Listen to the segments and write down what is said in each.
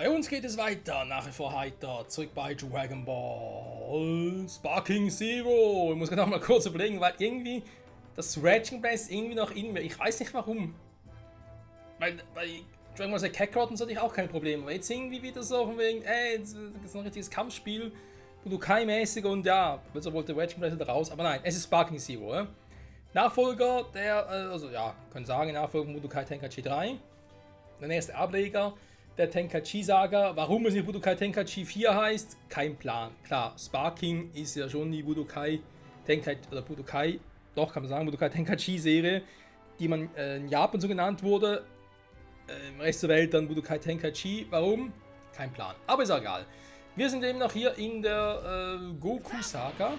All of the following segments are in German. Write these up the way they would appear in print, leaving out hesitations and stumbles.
Bei uns geht es weiter, nach wie vor heiter, zurück bei Dragon Ball Sparking Zero. Ich muss gerade noch mal kurz überlegen, weil irgendwie das Scratching Play ist irgendwie noch in mir. Ich weiß nicht warum. Bei Dragon Ball Z Kakarot und so hatte ich auch kein Problem. Aber jetzt irgendwie wieder so von wegen, das ist ein richtiges Kampfspiel, Budokai-mäßig und ja, also wollte Scratching Play da raus. Aber nein, es ist Sparking Zero. Ja? Nachfolger der, also ja, können sagen, Nachfolger von Budokai Tenkaichi 3. Der nächste Ableger der Tenkaichi-Saga. Warum es nicht Budokai Tenkaichi 4 heißt, kein Plan. Klar, Sparking ist ja schon die Budokai Tenkaichi, oder Budokai, doch kann man sagen, Budokai Tenkaichi-Serie, die man in Japan so genannt wurde. Im Rest der Welt dann Budokai Tenkaichi. Warum? Kein Plan. Aber ist auch egal. Wir sind eben noch hier in der Goku-Saga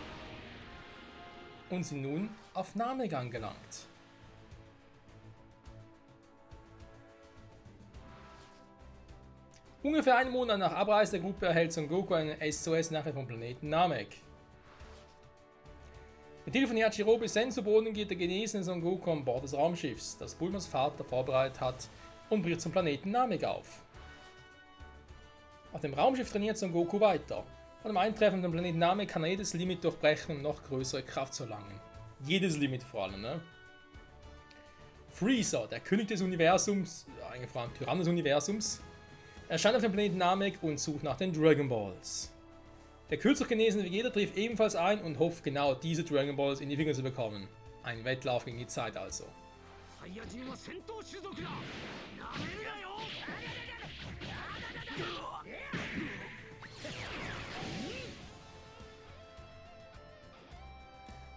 und sind nun auf Namek angelangt. Ungefähr einen Monat nach Abreise der Gruppe erhält Son Goku eine SOS-Nachricht vom Planeten Namek. Mit Hilfe von Yajirobe Senzu Boden geht der genesene Son Goku an Bord des Raumschiffs, das Bulmas Vater vorbereitet hat, und bricht zum Planeten Namek auf. Auf dem Raumschiff trainiert Son Goku weiter. Von dem Eintreffen auf dem Planeten Namek kann er jedes Limit durchbrechen, um noch größere Kraft zu erlangen. Jedes Limit vor allem, ne? Freezer, der König des Universums, eigentlich vor allem Tyrann des Universums, erscheint auf dem Planeten Namek und sucht nach den Dragon Balls. Der kürzlich genesene Vegeta trifft ebenfalls ein und hofft genau diese Dragon Balls in die Finger zu bekommen. Ein Wettlauf gegen die Zeit also.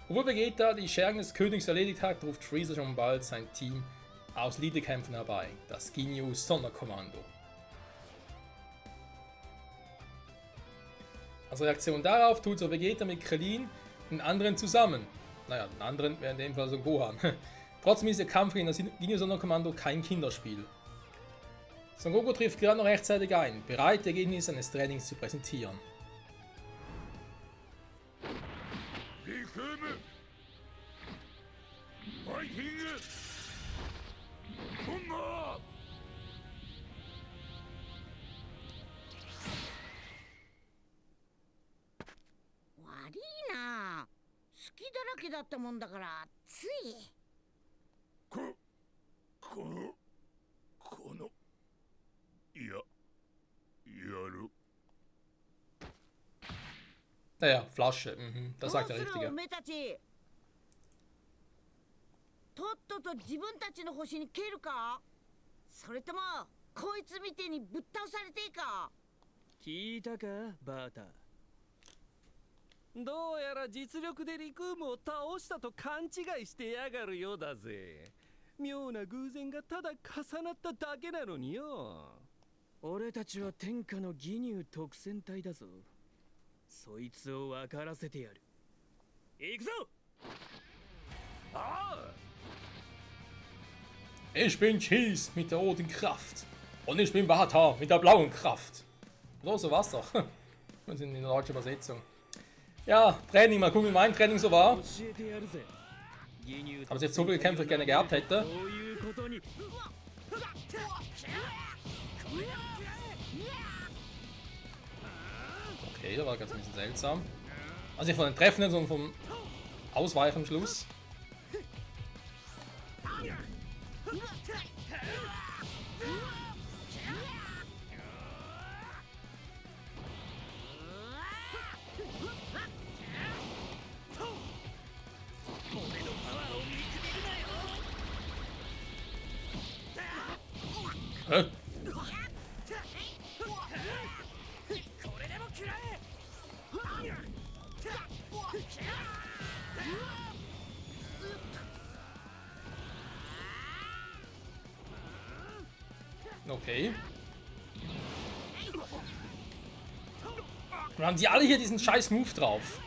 Obwohl Vegeta die Schergen des Königs erledigt hat, ruft Freezer schon bald sein Team aus Leaderkämpfen herbei, das Ginyu Sonderkommando. Als Reaktion darauf tut so Vegeta mit Krillin und anderen zusammen. Naja, den anderen wäre in dem Fall so Gohan. Trotzdem ist der Kampf gegen das Ginyu Sonderkommando kein Kinderspiel. Son Goku trifft gerade noch rechtzeitig ein, bereit, die Ergebnisse eines Trainings zu präsentieren. Naja, Flasche, das sagt der Richtige. とっとと自分たちの星に蹴るか、それともこいつみてえにぶっ倒されていいか。聞いたかバータ。どうやら実力でリクームを倒したと勘違いしてやがるようだぜ。妙な偶然がただ重なっただけなのによ。俺たちは天下の義乳特戦隊だぞ。そいつを分からせてやる。行くぞ。ああ。 Ich bin Cheese mit der roten Kraft. Und ich bin Bata mit der blauen Kraft. So war's doch. Wir sind in der deutschen Übersetzung. Ja, Training, mal gucken, wie mein Training so war. Aber es jetzt so viele Kämpfe ich gerne gehabt hätte. Okay, das war ganz ein bisschen seltsam. Also nicht von den Treffen, sondern vom Ausweichen am Schluss. Hä? Okay. Dann haben die alle hier diesen scheiß Move drauf.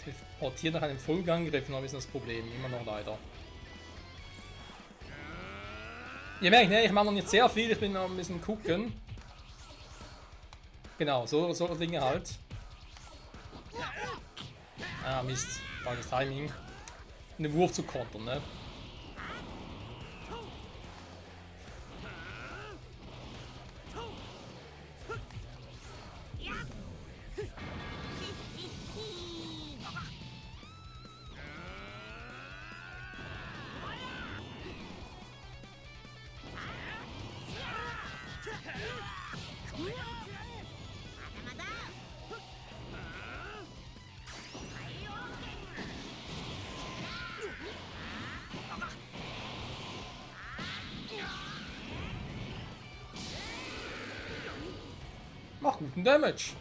Teleportiert nach einem Folgeangriff, noch ein bisschen das Problem. Immer noch leider. Ihr merkt, ne, ich mache noch nicht sehr viel, ich bin noch ein bisschen gucken. Genau, so Dinge halt. Ah, Mist. Falsches Timing. Den Wurf zu kontern, ne? Mach guten Damage.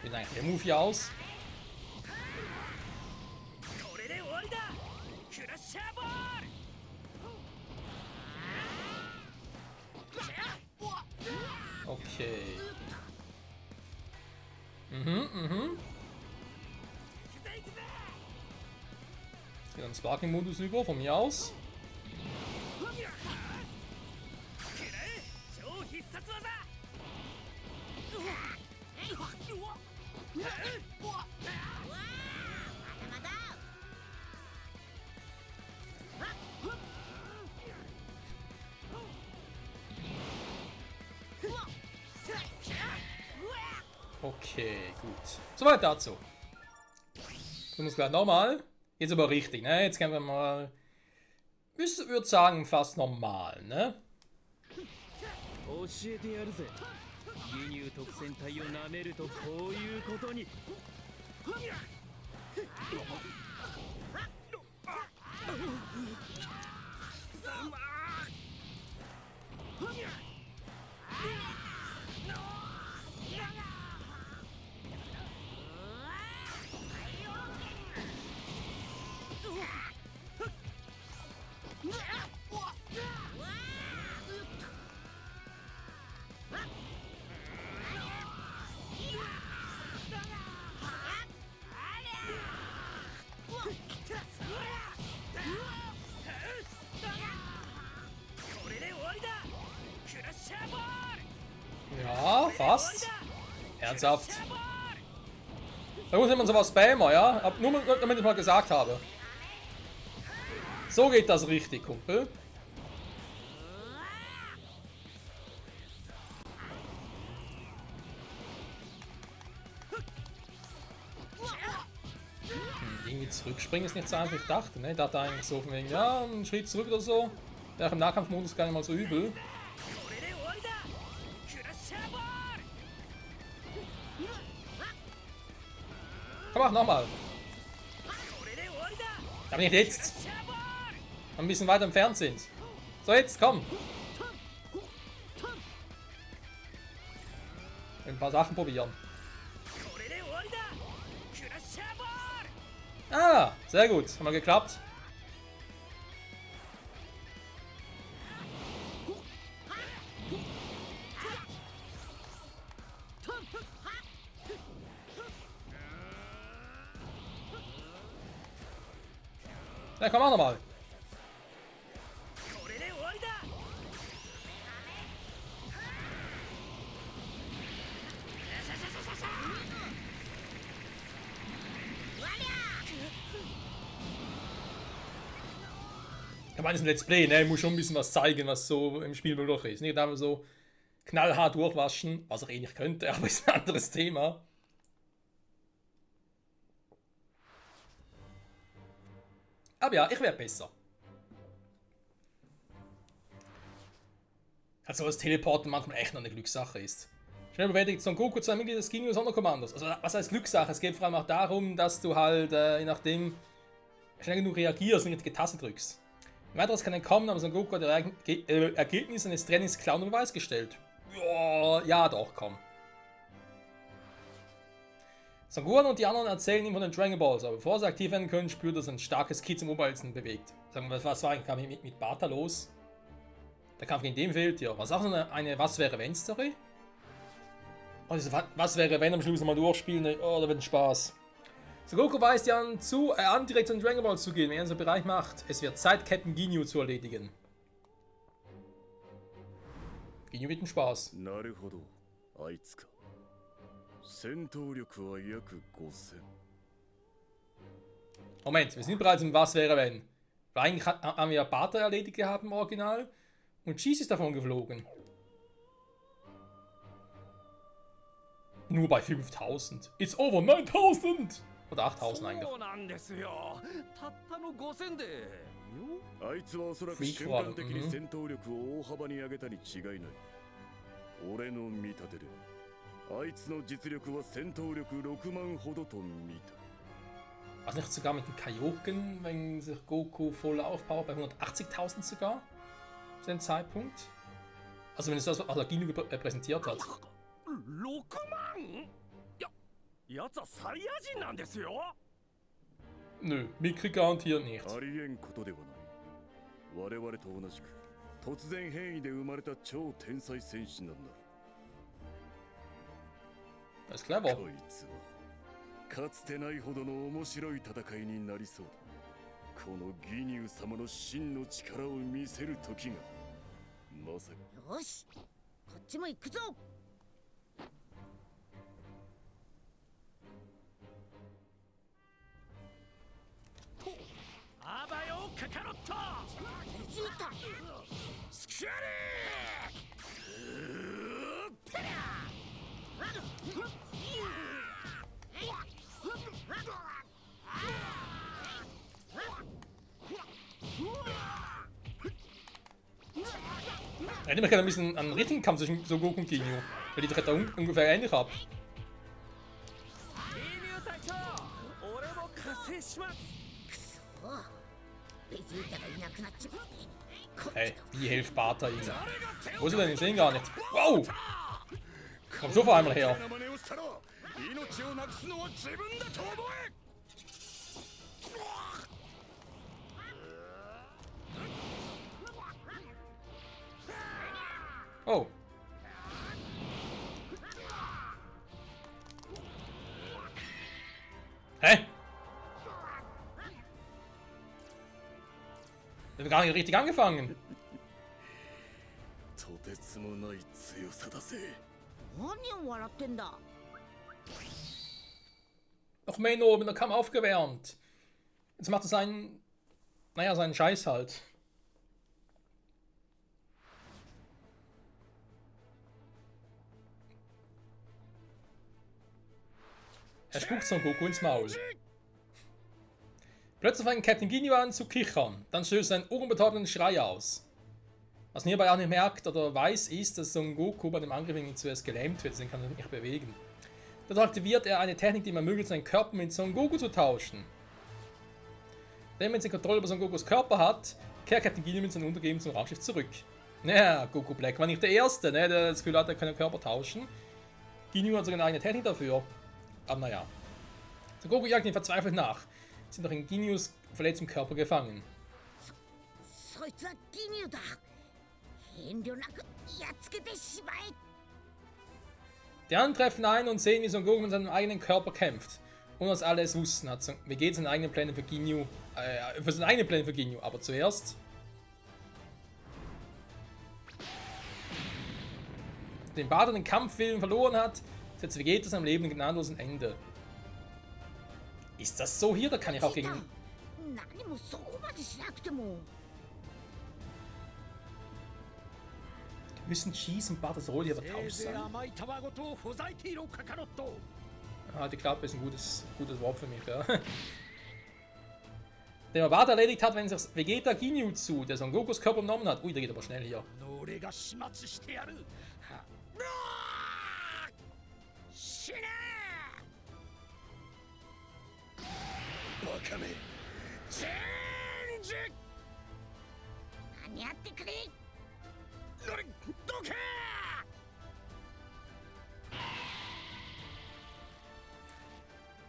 Wie sieht eigentlich der Move hier aus? Okay. Jetzt geht ein Sparking-Modus über, von mir aus. Okay, gut. Soweit dazu. Du musst gleich nochmal. Jetzt aber richtig, ne? Jetzt gehen wir mal. Ich würde sagen, fast normal, ne? 教えてやるぜ。輸入特戦隊を舐めるとこういうことに。Ja, fast. Ernsthaft. Da muss man sowas spammer, ja? Nur damit ich mal gesagt habe. So geht das richtig, Kumpel. Irgendwie zurückspringen ist nicht so einfach, ich dachte, ne? Ich dachte eigentlich so von wegen, ja, einen Schritt zurück oder so. Wäre im Nahkampfmodus gar nicht mal so übel. Komm, mach nochmal. Aber nicht jetzt. Ein bisschen weiter entfernt sind. So, jetzt, komm. Ein paar Sachen probieren. Ah, sehr gut. Hat mal geklappt. Ja, komm auch nochmal. Ich meine, es ist ein Let's Play, ne? Ich muss schon ein bisschen was zeigen, was so im Spiel möglich ist. Nicht einmal so knallhart durchwaschen, was ich eh nicht könnte, aber ist ein anderes Thema. Aber ja, ich werde besser. Also das Teleporten manchmal echt noch eine Glückssache ist. Schnell bewältigt Son Goku zwei Mitglieder des Ginyu Sonderkommandos. Also was heißt Glückssache? Es geht vor allem auch darum, dass du halt, je nachdem, schnell genug reagierst und die richtige Taste drückst. Weiteres kann kommen, aber Son Goku hat die Ergebnisse eines Trainings klar unter Beweis gestellt. Ja, doch, komm. Son Gohan und die anderen erzählen ihm von den Dragon Balls, aber bevor sie aktiv werden können, spürt er ein starkes Ki zum Oberhälsen bewegt. Sagen wir, was war eigentlich mit Barta los? Der Kampf gegen den fehlt ja. Was auch so eine Was wäre wenn Story? Oh, was wäre, wenn am Schluss nochmal durchspielen? Oh, da wird ein Spaß. So, Goku weist ja an, direkt zu Dragon Ball zu gehen, wenn er so Bereich macht. Es wird Zeit, Captain Ginyu zu erledigen. Ginyu wird ein Spaß. Moment, wir sind bereits im Was wäre wenn. Weil eigentlich haben wir ja Bata erledigt gehabt im Original. Und Cheese ist davon geflogen. Nur bei 5000. It's over 9000! Oder 8000 eigentlich. そうなんですよ。たったの5000で。あいつはおそらく瞬間的に戦闘力を大幅に上げたに違いない。俺の見立てで、あいつの実力は戦闘力6万ほどと見た。Was nicht sogar mit dem Kaioken, wenn sich Goku voll aufbaut, bei 180.000 sogar? Zu dem Zeitpunkt? Also wenn es das, was Ginyu präsentiert hat. 6万？やつはサイヤ人なんですよ。Nö, Mikri garantiert nicht. ありえんことではない。我々と同じく突然変異で生まれた超天才戦士なんだ。Das ist clever. こいつはかつてないほどの面白い戦いになりそうだ。このギニュー様の真の力を見せる時がまさか。よし、こっちも行くぞ。アバヨカカロット。ベジータ。スキャリErinnert mich ein bisschen an einen richtigen Kampf zwischen Son Goku und Ginyu. Weil die doch da ungefähr ähnlich haben. Hey, wie hilft Bata ihm? Wo ist er denn? Ich sehe ihn gar nicht. Wow! Kommt so vor einmal her. Oh. Hä? Wir haben gar nicht richtig angefangen. とてつもない強さだぜ。何を笑ってんだ。 Noch Menno, mit der Kamm aufgewärmt. Jetzt macht er seinen. Naja, seinen Scheiß halt. Er spuckt Son Goku ins Maul. Plötzlich fängt Captain Ginyu an zu kichern. Dann stößt er einen unbetäubenden Schrei aus. Was man hierbei auch nicht merkt oder weiß, ist, dass Son Goku bei dem Angriff zuerst gelähmt wird, deswegen kann er sich nicht bewegen. Dadurch aktiviert er eine Technik, die ihm ermöglicht, seinen Körper mit Son Goku zu tauschen. Wenn man jetzt die Kontrolle über Son Gokus Körper hat, kehrt Captain Ginyu mit seinem Untergeben zum Raumschiff zurück. Naja, Goku Black war nicht der Erste, ne, der das Gefühl hat, er kann den Körper tauschen. Ginyu hat sogar eine eigene Technik dafür. Aber naja. Son Goku jagt ihn verzweifelt nach. Sind noch in Ginyus verletztem Körper gefangen. そいつはギニューだ。遠慮なくやっつけてしまえ。 Die anderen treffen ein und sehen, wie Son Goku mit seinem eigenen Körper kämpft. Und was alle es wussten, hat Vegeta seine eigenen Pläne für Ginyu, für seine eigenen Pläne für Ginyu. Aber zuerst, den Bata den Kampfwillen verloren hat, setzt Vegeta seinem Leben ein gnadenlosen Ende. Ist das so hier? Da kann ich auch gegen. 何もそこまでしなくても。 Müssen Cheese und Batas Rolle hier vertauscht sein? Ah, die Klappe ist ein gutes Wort für mich, ja. Den Bata erledigt hat, wenn sich Vegeta Ginyu zu, der Son Gokus Körper genommen hat. Ui, der geht aber schnell hier.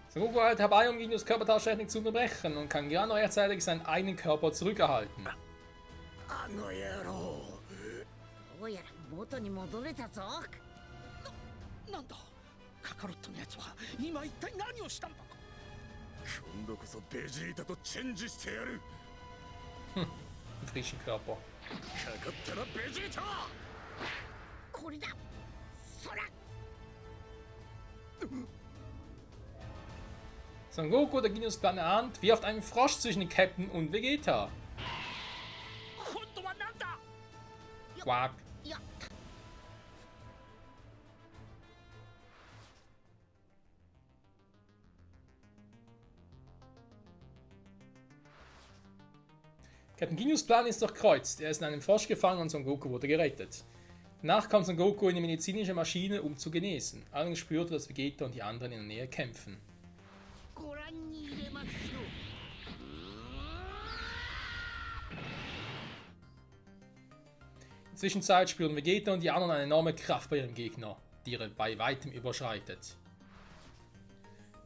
Son Goku eilt herbei, um Ginyus Körpertauschtechnik zu unterbrechen und kann gerade noch rechtzeitig seinen eigenen Körper zurückerhalten. どうやら元に戻れたぞ。なんだカロットのやつは今一体何をしたんだ。今度こそベジータとチェンジしてやる。 Frischen Körper. かかったらベジータ。これだ。そら。 Son Goku, der Genius Plan erahnt, wirft einen Frosch zwischen den Captain und Vegeta. 今度はなんだ。 Quack. やっ Captain Genius Plan ist durchkreuzt. Er ist in einem Frosch gefangen und Son Goku wurde gerettet. Danach kam Son Goku in die medizinische Maschine, um zu genesen. Allerdings spürte, dass Vegeta und die anderen in der Nähe kämpfen. ご覧に入れましょう。 In der Zwischenzeit spüren Vegeta und die anderen eine enorme Kraft bei ihrem Gegner, die ihre bei weitem überschreitet.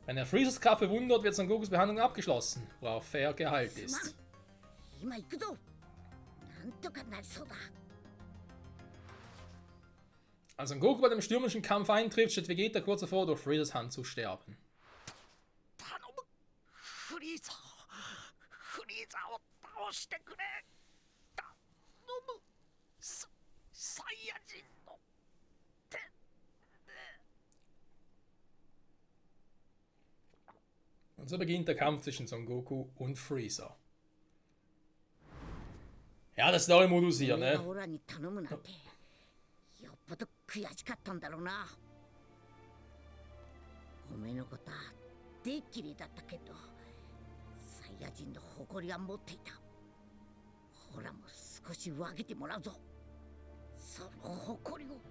Wenn er Freezers Kraft bewundert, wird Son Gokus Behandlung abgeschlossen, worauf er geheilt ist. 今行くぞ。なんとかなりそうだ。 Als Son Goku bei dem stürmischen Kampf eintrifft, steht Vegeta kurz davor, durch Freezers Hand zu sterben. 頼む。フリーザー。フリーザーを倒してくれ。頼む。サイヤ人の手。 Und so beginnt der Kampf zwischen Son Goku und Freezer. Ja, der Story-Modus hier, 俺 ne? がオラに頼むなんてよっぽど悔しかったんだろうな。おめえのことはでっきりだったけどサイヤ人の誇りは持っていた。ほらも少し分けてもらうぞ。その誇りを。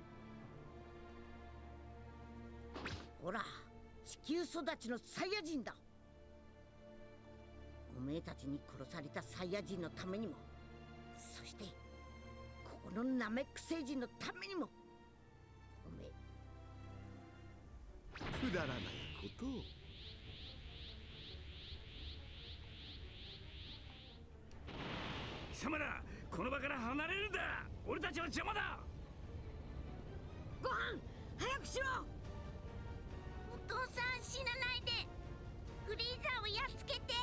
ほら地球育ちのサイヤ人だ。おめえたちに殺されたサイヤ人のためにも、そしてここのナメック星人のためにも、おめえくだらないことを。貴様ら、この場から離れるんだ。俺たちは邪魔だ。ご飯早くしろ。お父さん死なないで。フリーザーをやっつけて。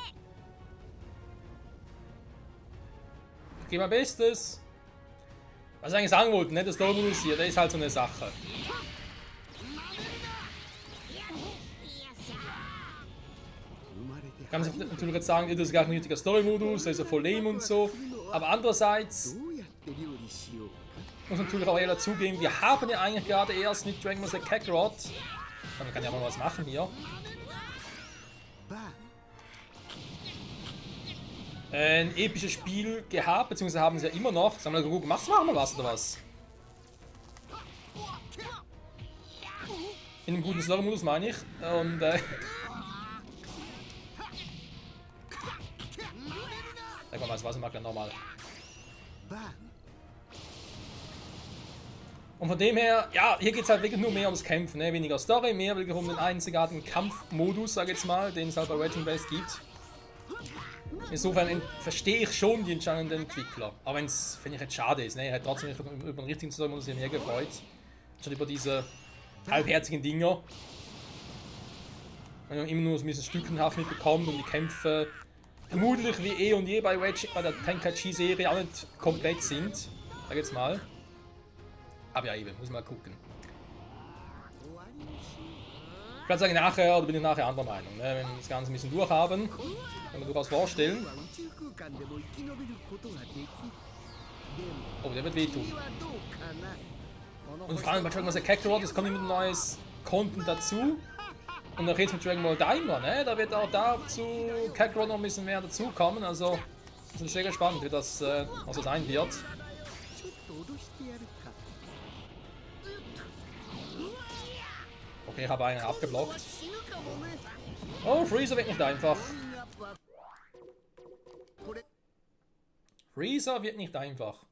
Ich gebe mein Bestes. Was ich eigentlich sagen wollte, ne? Das Story-Modus hier, der ist halt so eine Sache. Ich kann natürlich jetzt sagen, das ist gar kein richtiger Story-Modus, der ist ja voll lame und so. Aber andererseits muss man natürlich auch eher dazugeben, wir haben ja eigentlich gerade erst mit Dragon Ball Z Kakarot, man kann ja mal was machen hier, ein episches Spiel gehabt, beziehungsweise haben sie ja immer noch. Sagen wir mal, Goku, machst du mal was oder was? In einem guten Story-Modus meine ich. Und sag mal, was mag er nochmal. Und von dem her, ja, hier geht es halt wirklich nur mehr ums Kämpfen, ne? Weniger Story, mehr wirklich um den einzigartigen Kampfmodus, sag ich jetzt mal, den es halt bei Raging Blast gibt. Insofern verstehe ich schon die Entscheidung der Entwickler. Aber wenn ich jetzt schade ist, ne? Ich hätte trotzdem über den richtigen Story-Modus hier mehr gefreut. Schon über diese halbherzigen Dinger. Wenn man immer nur so ein bisschen stückenhaft mitbekommt und die Kämpfe vermutlich wie eh und je bei der Tenkaichi-Serie auch nicht komplett sind. Sag ich jetzt mal. Aber ja, eben, muss mal gucken. Ich kann sagen, nachher, oder bin ich nachher anderer Meinung. Ne? Wenn wir das Ganze ein bisschen durchhaben, kann man durchaus vorstellen. Oh, der wird wehtun. Und vor allem bei Dragon Ball Z Kakarot, es kommt immer ein neues Content dazu. Und auch jetzt mit Dragon Ball Daima, ne? Da wird auch dazu Kakarot noch ein bisschen mehr dazukommen. Also, das ist sehr gespannt, wie das also sein wird. Okay, ich habe einen abgeblockt. Oh, Freezer wird nicht einfach. Freezer wird nicht einfach.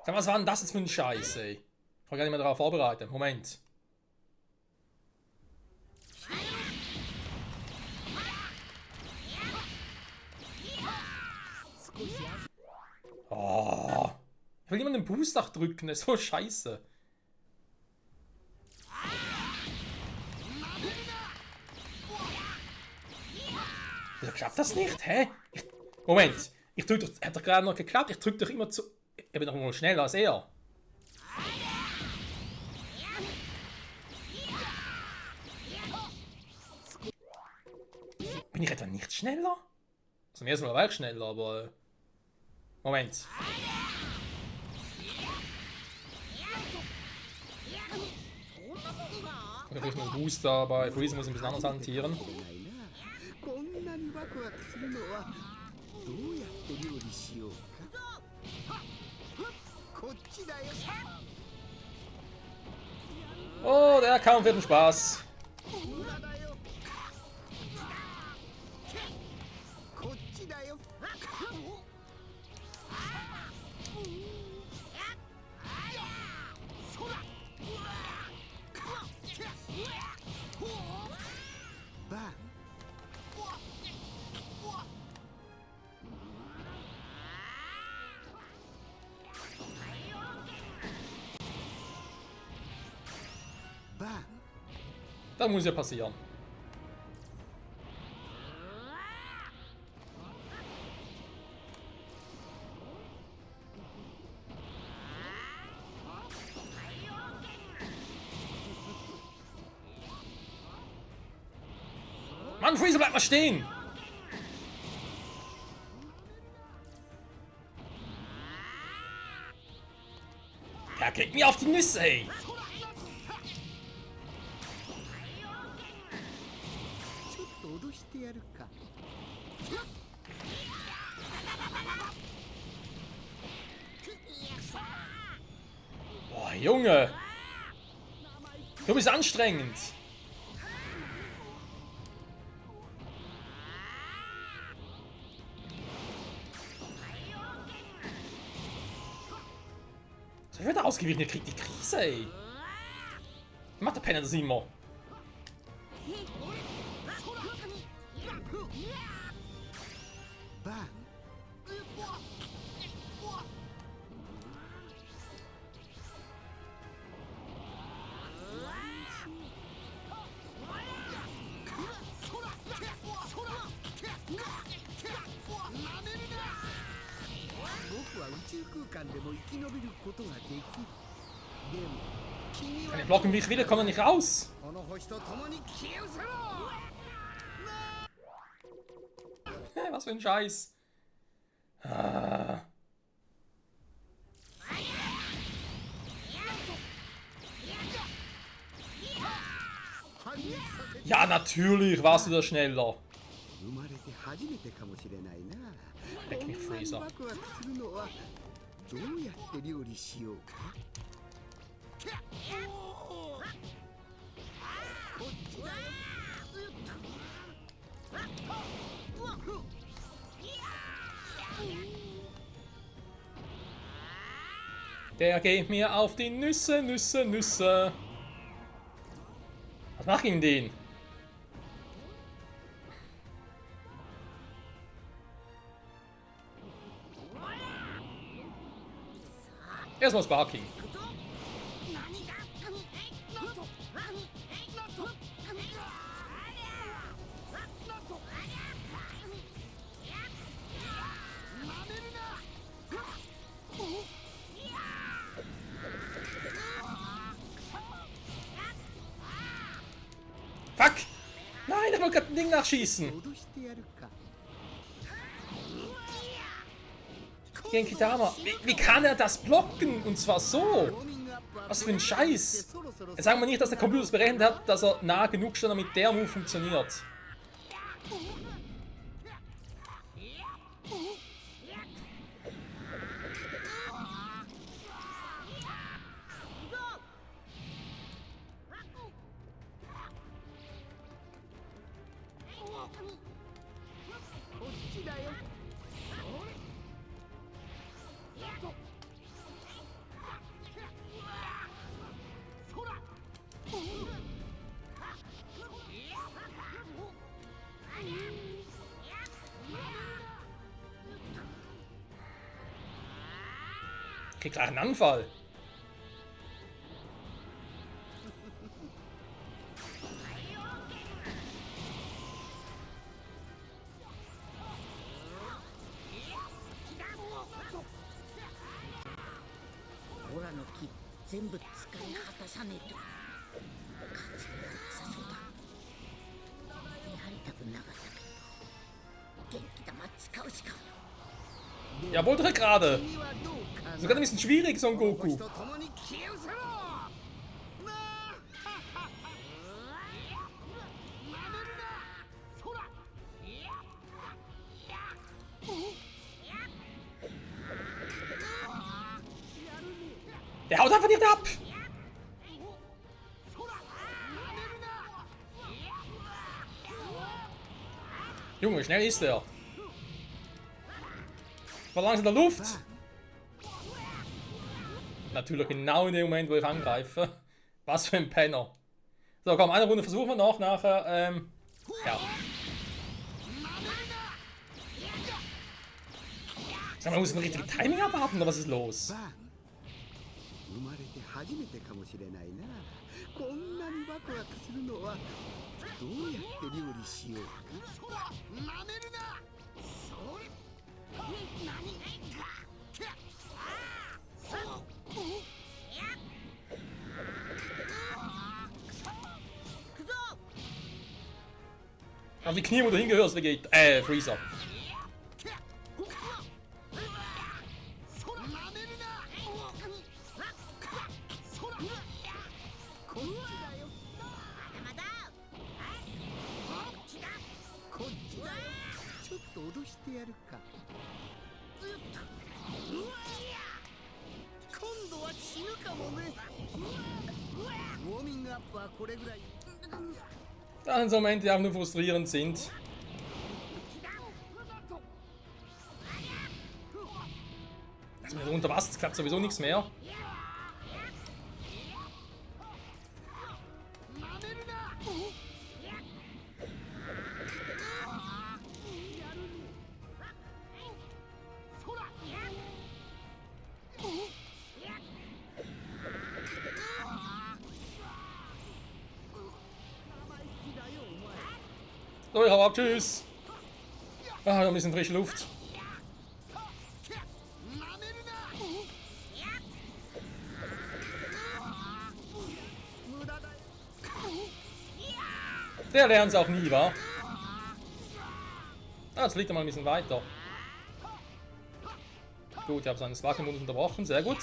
Sag mal, was war denn das jetzt für ein Scheiß, ey? Ich war gar nicht mehr darauf vorbereitet. Moment. Oh. will niemand den Boost drücken, das ist so scheiße. Wieso klappt das nicht? Hä? Moment, ich drück doch, hat doch gerade noch geklappt, ich drück doch immer zu... Ich bin doch mal schneller als er. Bin ich etwa nicht schneller? Also mir ist mal auch schneller, aber... Moment. Ich habe noch einen Booster, bei Freeze muss ich ein bisschen anders hantieren. こんなにワクワクするのはどうやって料理しようか。こっちだよ。 Oh, der Kampf wird ein Spaß. こっちだよ。 バン。 Das muss ja passieren. Mann, Freezer, bleib mal stehen! Der kriegt mir auf die Nüsse, ey! Boah, Junge! Du bist anstrengend! So wird er ausgewichen, der kriegt die Krise, ey! Macht der Penner das immer? Kann ich blocken, wie ich will, komme da nicht raus. Was für ein Scheiß. Ah. Ja, natürlich warst du da schneller. Leck mich, Freezer. Der geht mir auf die Nüsse, Nüsse, Nüsse. Was mach ich denn? Erstmal Sparking. Fuck! Nein, ich wollte gerade ein Ding nachschießen. Genkidama. Wie kann er das blocken? Und zwar so. Was für ein Scheiß. Jetzt sagen wir nicht, dass der Computer es berechnet hat, dass er nah genug steht, damit der Move funktioniert. Krieg gleich einen Anfall. Jawohl, drück gerade. Sogar ein bisschen schwierig, so ein Goku. Der haut einfach nicht ab. Junge, wie schnell ist der? War langsam in der Luft. Natürlich genau in dem Moment, wo ich angreife. Was für ein Penner. So, komm, eine Runde versuchen wir noch nachher. Ja. Sag mal, muss ein richtiges Timing abwarten, oder was ist los? 生まれて初めてかもしれないな。こんなにワクワクするのはどうやって料理しようか。なめるな。それ。何Auf die Knie, wo du hingehörst, Vegeta. Freezer. Das sind so Momente, die auch nur frustrierend sind. Also mit unter Wasser klappt sowieso nichts mehr. So, ich hau ab, tschüss. Ah, noch ein bisschen frische Luft. Der lernt es auch nie, wa? Ah, jetzt fliegt er mal ein bisschen weiter. Gut, ich habe seinen Sparking-Modus unterbrochen, sehr gut.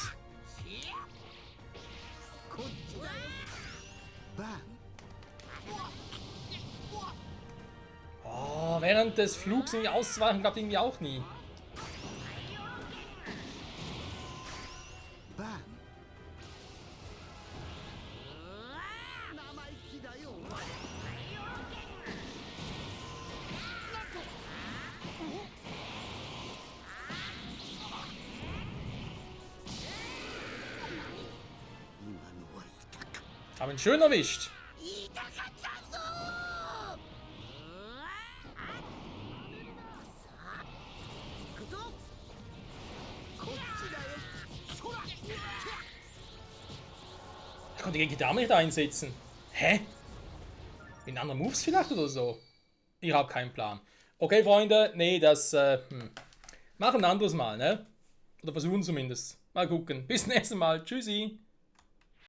Oh, während des Flugs irgendwie auszuweichen, klappt irgendwie auch nie. Haben ihn schön erwischt. Ich konnte gegen die Dame nicht einsetzen. Hä? In anderen Moves vielleicht oder so? Ich habe keinen Plan. Okay, Freunde, nee, das machen ein anderes Mal, ne? Oder versuchen zumindest. Mal gucken. Bis nächstes Mal. Tschüssi.